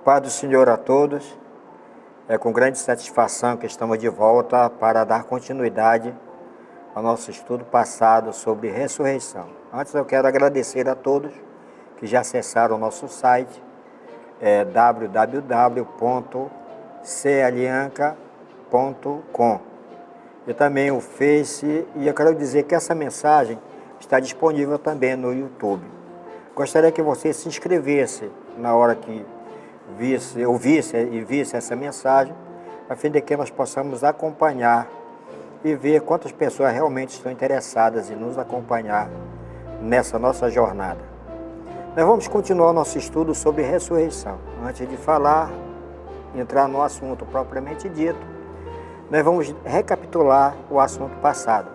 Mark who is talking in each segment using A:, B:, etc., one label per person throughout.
A: Paz do Senhor a todos. É com grande satisfação que estamos de volta para dar continuidade ao nosso estudo passado sobre ressurreição. Antes eu quero agradecer a todos que já acessaram o nosso site, www.calianca.com, e também o Face, e eu quero dizer que essa mensagem está disponível também no YouTube. Gostaria que você se inscrevesse na hora que ouvisse essa mensagem, a fim de que nós possamos acompanhar e ver quantas pessoas realmente estão interessadas em nos acompanhar nessa nossa jornada. Nós vamos continuar o nosso estudo sobre ressurreição. Antes de entrar no assunto propriamente dito, nós vamos recapitular o assunto passado.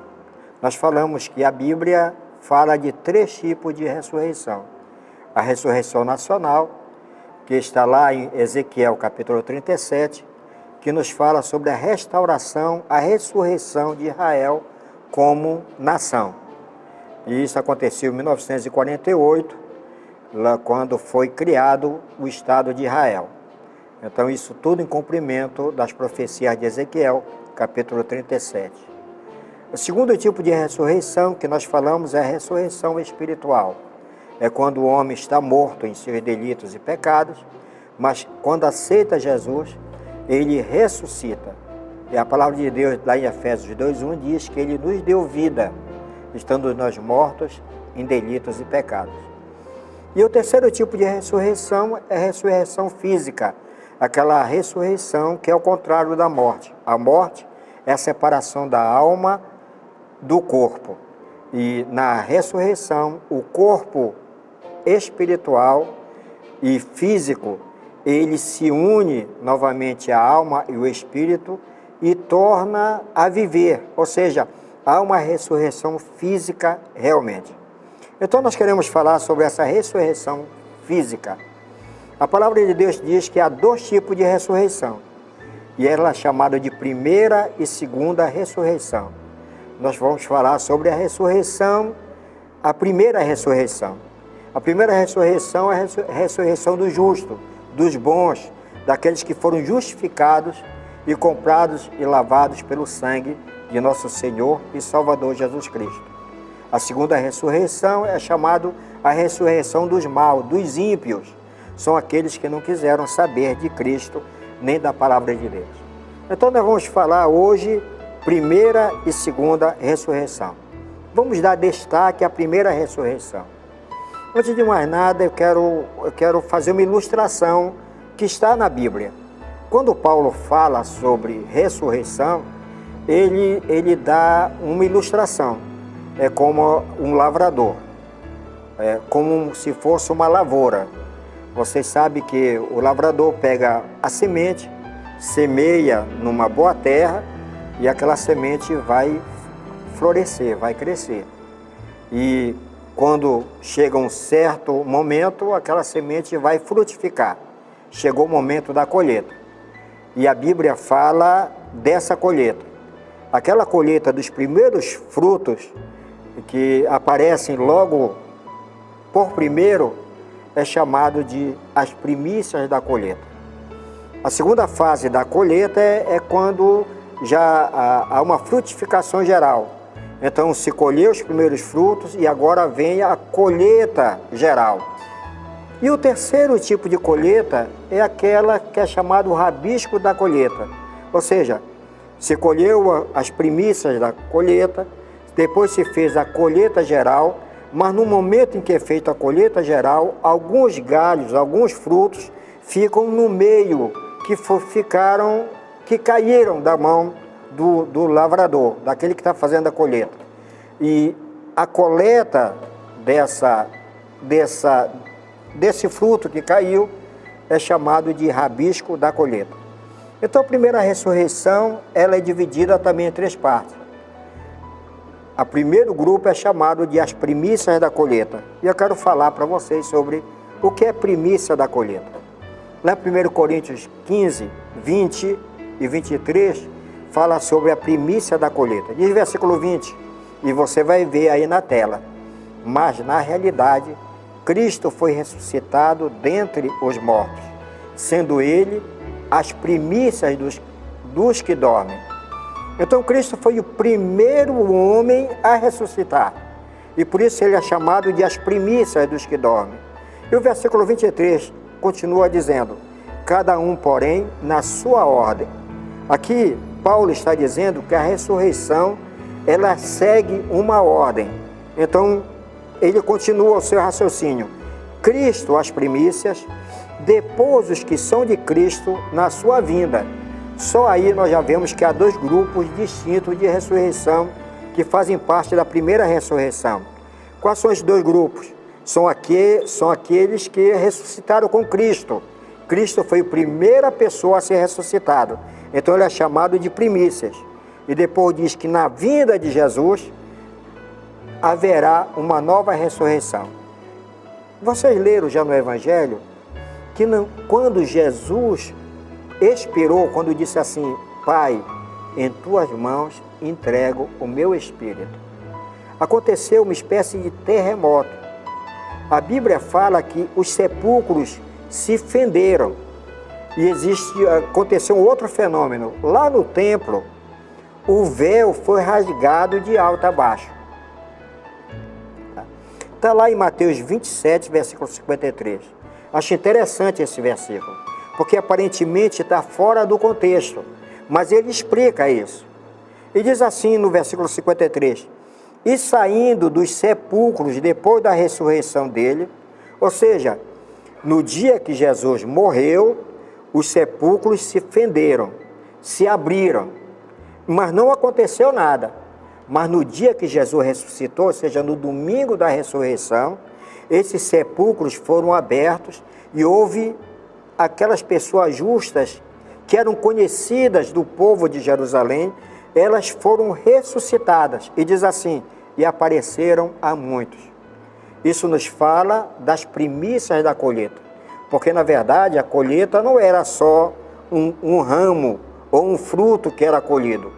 A: Nós falamos que a Bíblia fala de 3 tipos de ressurreição. A ressurreição nacional, que está lá em Ezequiel capítulo 37, que nos fala sobre a restauração, a ressurreição de Israel como nação. E isso aconteceu em 1948, lá quando foi criado o Estado de Israel. Então isso tudo em cumprimento das profecias de Ezequiel, capítulo 37. O segundo tipo de ressurreição que nós falamos é a ressurreição espiritual. É quando o homem está morto em seus delitos e pecados, mas quando aceita Jesus, ele ressuscita. E a palavra de Deus, lá em Efésios 2:1, diz que ele nos deu vida, estando nós mortos em delitos e pecados. E o terceiro tipo de ressurreição é a ressurreição física, aquela ressurreição que é o contrário da morte. A morte é a separação da alma do corpo. E na ressurreição, o corpo espiritual e físico, ele se une novamente à alma e o espírito e torna a viver, ou seja, há uma ressurreição física realmente. Então nós queremos falar sobre essa ressurreição física. A palavra de Deus diz que há 2 tipos de ressurreição, e ela é chamada de primeira e segunda ressurreição. Nós vamos falar sobre a ressurreição, a primeira ressurreição. A primeira ressurreição é a ressurreição do justo, dos bons, daqueles que foram justificados e comprados e lavados pelo sangue de nosso Senhor e Salvador Jesus Cristo. A segunda ressurreição é chamada a ressurreição dos maus, dos ímpios. São aqueles que não quiseram saber de Cristo nem da palavra de Deus. Então nós vamos falar hoje primeira e segunda ressurreição. Vamos dar destaque à primeira ressurreição. Antes de mais nada, eu quero fazer uma ilustração que está na Bíblia. Quando Paulo fala sobre ressurreição, ele dá uma ilustração. É como um lavrador, é como se fosse uma lavoura. Vocês sabem que o lavrador pega a semente, semeia numa boa terra e aquela semente vai florescer, vai crescer. E quando chega um certo momento, aquela semente vai frutificar. Chegou o momento da colheita. E a Bíblia fala dessa colheita. Aquela colheita dos primeiros frutos, que aparecem logo por primeiro, é chamado de as primícias da colheita. A segunda fase da colheita é quando já há uma frutificação geral. Então se colheu os primeiros frutos e agora vem a colheita geral. E o terceiro tipo de colheita é aquela que é chamada o rabisco da colheita. Ou seja, se colheu as primícias da colheita, depois se fez a colheita geral, mas no momento em que é feita a colheita geral, alguns galhos, alguns frutos ficam no meio, que caíram da mão do lavrador, daquele que está fazendo a colheita. E a coleta desse fruto que caiu é chamado de rabisco da colheita. Então a primeira ressurreição, ela é dividida também em 3 partes. O primeiro grupo é chamado de as primícias da colheita. E eu quero falar para vocês sobre o que é primícia da colheita. Lá em 1 Coríntios 15, 20 e 23, fala sobre a primícia da colheita. Diz o versículo 20, e você vai ver aí na tela. Mas na realidade, Cristo foi ressuscitado dentre os mortos, sendo ele as primícias dos que dormem. Então Cristo foi o primeiro homem a ressuscitar. E por isso ele é chamado de as primícias dos que dormem. E o versículo 23 continua dizendo: cada um, porém, na sua ordem. Aqui Paulo está dizendo que a ressurreição, ela segue uma ordem. Então ele continua o seu raciocínio. Cristo as primícias, depois os que são de Cristo na sua vinda. Só aí nós já vemos que há dois grupos distintos de ressurreição que fazem parte da primeira ressurreição. Quais são os dois grupos? São aqueles que ressuscitaram com Cristo. Cristo foi a primeira pessoa a ser ressuscitado. Então ele é chamado de primícias. E depois diz que na vinda de Jesus haverá uma nova ressurreição. Vocês leram já no Evangelho que quando Jesus expirou, quando disse assim: Pai, em tuas mãos entrego o meu espírito, aconteceu uma espécie de terremoto. A Bíblia fala que os sepulcros se fenderam. E aconteceu um outro fenômeno. Lá no templo, o véu foi rasgado de alto a baixo. Está lá em Mateus 27, versículo 53. Acho interessante esse versículo, porque aparentemente está fora do contexto, mas ele explica isso. E diz assim no versículo 53: e saindo dos sepulcros depois da ressurreição dele, ou seja, no dia que Jesus morreu, os sepulcros se fenderam, se abriram, mas não aconteceu nada. Mas no dia que Jesus ressuscitou, ou seja, no domingo da ressurreição, esses sepulcros foram abertos e houve aquelas pessoas justas que eram conhecidas do povo de Jerusalém, elas foram ressuscitadas. E diz assim: e apareceram a muitos. Isso nos fala das primícias da colheita, porque na verdade a colheita não era só um ramo ou um fruto que era colhido,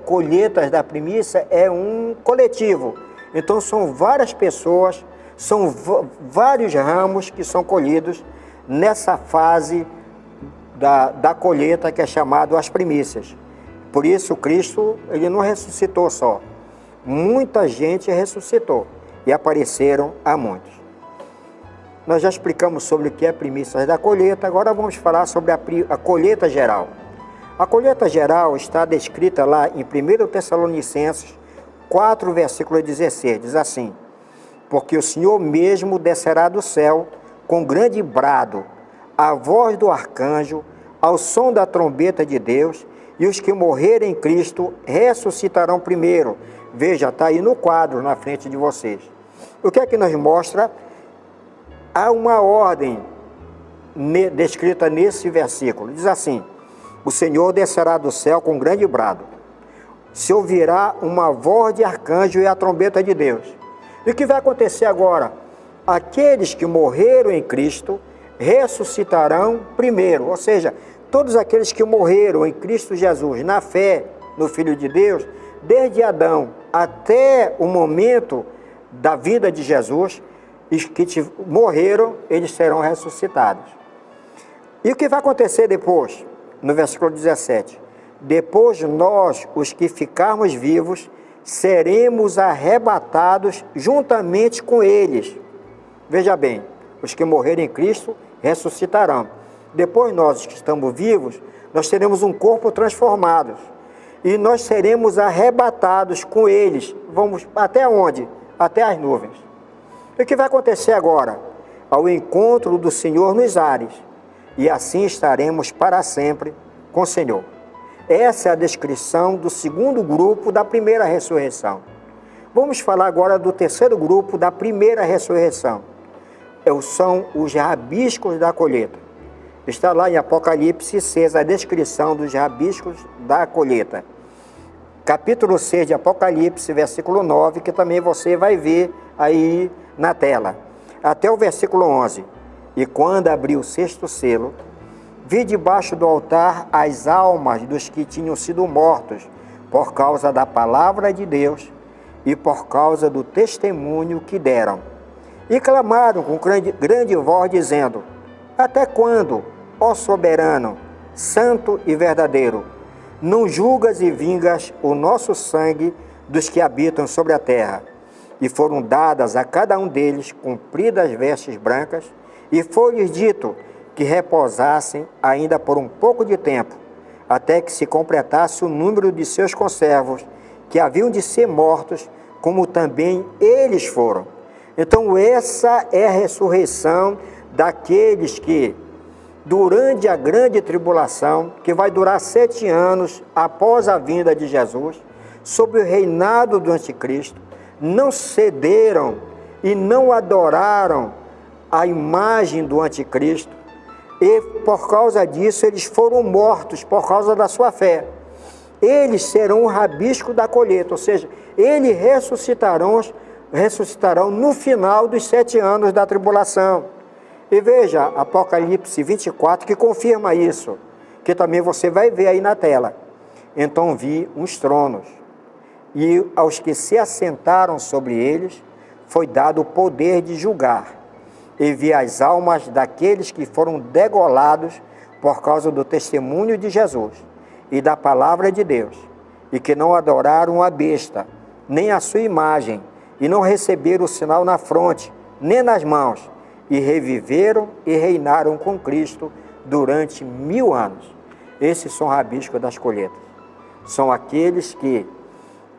A: colheitas da primícia é um coletivo. Então são várias pessoas, são vários ramos que são colhidos nessa fase da colheita que é chamado as primícias. Por isso Cristo, ele não ressuscitou só. Muita gente ressuscitou e apareceram a muitos. Nós já explicamos sobre o que é primícias da colheita, agora vamos falar sobre a colheita geral. A colheita geral está descrita lá em 1 Tessalonicenses 4, versículo 16, diz assim: porque o Senhor mesmo descerá do céu com grande brado, a voz do arcanjo, ao som da trombeta de Deus, e os que morrerem em Cristo ressuscitarão primeiro. Veja, está aí no quadro na frente de vocês. O que é que nos mostra? Há uma ordem descrita nesse versículo. Diz assim: o Senhor descerá do céu com grande brado, se ouvirá uma voz de arcanjo e a trombeta de Deus. E o que vai acontecer agora? Aqueles que morreram em Cristo ressuscitarão primeiro, ou seja, todos aqueles que morreram em Cristo Jesus, na fé no Filho de Deus, desde Adão até o momento da vida de Jesus, os que morreram, eles serão ressuscitados. E o que vai acontecer depois? No versículo 17: depois nós, os que ficarmos vivos, seremos arrebatados juntamente com eles. Veja bem, os que morrerem em Cristo ressuscitarão. Depois nós, os que estamos vivos, nós teremos um corpo transformado. E nós seremos arrebatados com eles. Vamos até onde? Até as nuvens. E o que vai acontecer agora? Ao encontro do Senhor nos ares. E assim estaremos para sempre com o Senhor. Essa é a descrição do segundo grupo da primeira ressurreição. Vamos falar agora do terceiro grupo da primeira ressurreição. São os rabiscos da colheita. Está lá em Apocalipse 6 a descrição dos rabiscos da colheita. Capítulo 6 de Apocalipse, versículo 9, que também você vai ver aí na tela. Até o versículo 11. E quando abriu o sexto selo, vi debaixo do altar as almas dos que tinham sido mortos por causa da palavra de Deus e por causa do testemunho que deram. E clamaram com grande voz, dizendo: Até quando, ó soberano, santo e verdadeiro, não julgas e vingas o nosso sangue dos que habitam sobre a terra? E foram dadas a cada um deles compridas vestes brancas, e foi-lhes dito que repousassem ainda por um pouco de tempo, até que se completasse o número de seus conservos, que haviam de ser mortos, como também eles foram. Então essa é a ressurreição daqueles que, durante a grande tribulação, que vai durar 7 anos após a vinda de Jesus, sob o reinado do anticristo, não cederam e não adoraram a imagem do anticristo, e por causa disso eles foram mortos por causa da sua fé. Eles serão o rabisco da colheita, ou seja, eles ressuscitarão no final dos 7 anos da tribulação. E veja, Apocalipse 24, que confirma isso, que também você vai ver aí na tela. Então vi uns tronos, e aos que se assentaram sobre eles foi dado o poder de julgar. E vi as almas daqueles que foram degolados por causa do testemunho de Jesus e da palavra de Deus, e que não adoraram a besta, nem a sua imagem, e não receberam o sinal na fronte, nem nas mãos, e reviveram e reinaram com Cristo durante 1000 anos. Esses são rabiscos das colheitas. São aqueles que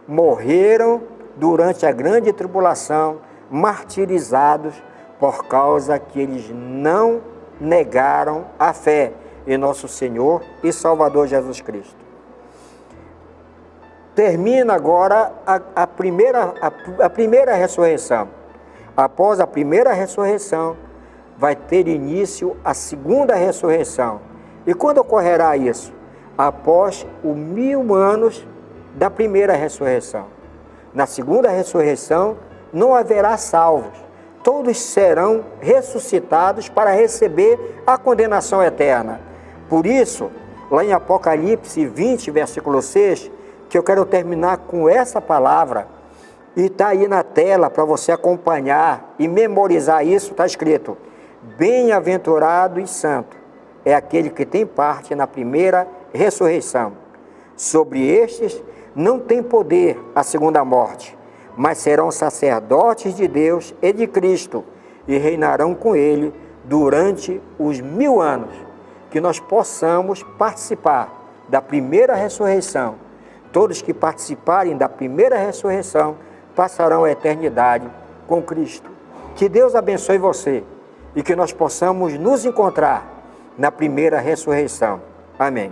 A: morreram durante a grande tribulação, martirizados por causa que eles não negaram a fé em nosso Senhor e Salvador Jesus Cristo. Termina agora a primeira ressurreição. Após a primeira ressurreição, vai ter início a segunda ressurreição. E quando ocorrerá isso? Após os 1000 anos da primeira ressurreição. Na segunda ressurreição, não haverá salvos. Todos serão ressuscitados para receber a condenação eterna. Por isso, lá em Apocalipse 20, versículo 6, que eu quero terminar com essa palavra, e está aí na tela para você acompanhar e memorizar isso, está escrito: bem-aventurado e santo é aquele que tem parte na primeira ressurreição. Sobre estes não tem poder a segunda morte, mas serão sacerdotes de Deus e de Cristo, e reinarão com ele durante os 1000 anos. Que nós possamos participar da primeira ressurreição. Todos que participarem da primeira ressurreição passarão a eternidade com Cristo. Que Deus abençoe você e que nós possamos nos encontrar na primeira ressurreição. Amém.